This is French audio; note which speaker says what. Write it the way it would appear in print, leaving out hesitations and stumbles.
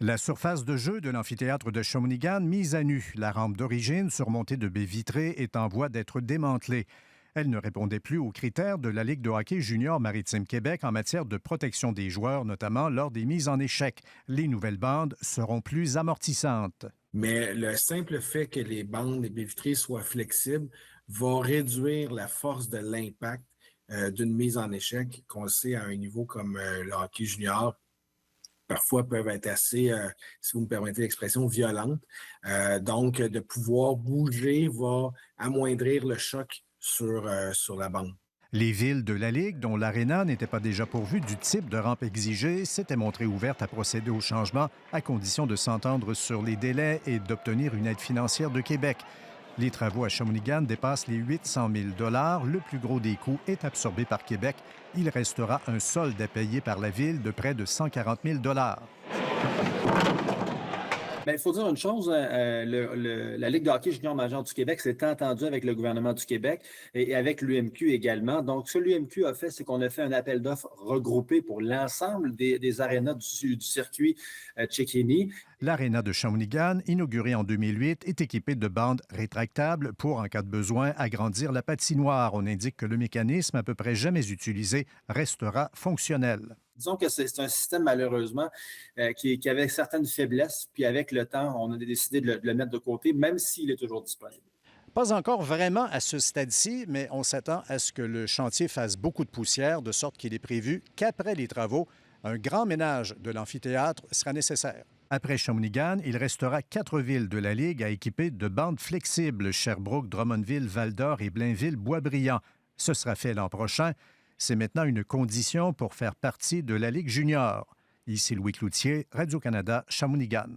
Speaker 1: La surface de jeu de l'amphithéâtre de Shawinigan mise à nu. La rampe d'origine, surmontée de baies vitrées, est en voie d'être démantelée. Elle ne répondait plus aux critères de la Ligue de hockey junior Maritime Québec en matière de protection des joueurs, notamment lors des mises en échec. Les nouvelles bandes seront plus amortissantes.
Speaker 2: Mais le simple fait que les bandes, les baies vitrées soient flexibles va réduire la force de l'impact d'une mise en échec, qu'on le sait à un niveau comme le hockey junior, parfois peuvent être assez, si vous me permettez l'expression, violentes. Donc, de pouvoir bouger va amoindrir le choc sur la bande.
Speaker 1: Les villes de la Ligue, dont l'Arena n'était pas déjà pourvue du type de rampe exigée, s'étaient montrées ouvertes à procéder au changement à condition de s'entendre sur les délais et d'obtenir une aide financière de Québec. Les travaux à Shawinigan dépassent les 800 000 $. Le plus gros des coûts est absorbé par Québec. Il restera un solde à payer par la Ville de près de 140 000 $.
Speaker 3: Bien, il faut dire une chose, la Ligue de hockey junior majeur du Québec s'est entendue avec le gouvernement du Québec et avec l'UMQ également. Donc, ce que l'UMQ a fait, c'est qu'on a fait un appel d'offres regroupé pour l'ensemble des arénas du circuit Cecchini.
Speaker 1: L'Arena de Shawinigan, inaugurée en 2008, est équipée de bandes rétractables pour, en cas de besoin, agrandir la patinoire. On indique que le mécanisme, à peu près jamais utilisé, restera fonctionnel.
Speaker 3: Disons que c'est un système, malheureusement, qui avait certaines faiblesses. Puis avec le temps, on a décidé de le mettre de côté, même s'il est toujours disponible.
Speaker 1: Pas encore vraiment à ce stade-ci, mais on s'attend à ce que le chantier fasse beaucoup de poussière, de sorte qu'il est prévu qu'après les travaux, un grand ménage de l'amphithéâtre sera nécessaire. Après Shawinigan, il restera 4 villes de la Ligue à équiper de bandes flexibles: Sherbrooke, Drummondville, Val-d'Or et Blainville-Boisbriand. Ce sera fait l'an prochain. C'est maintenant une condition pour faire partie de la Ligue junior. Ici Louis Cloutier, Radio-Canada, Shawinigan.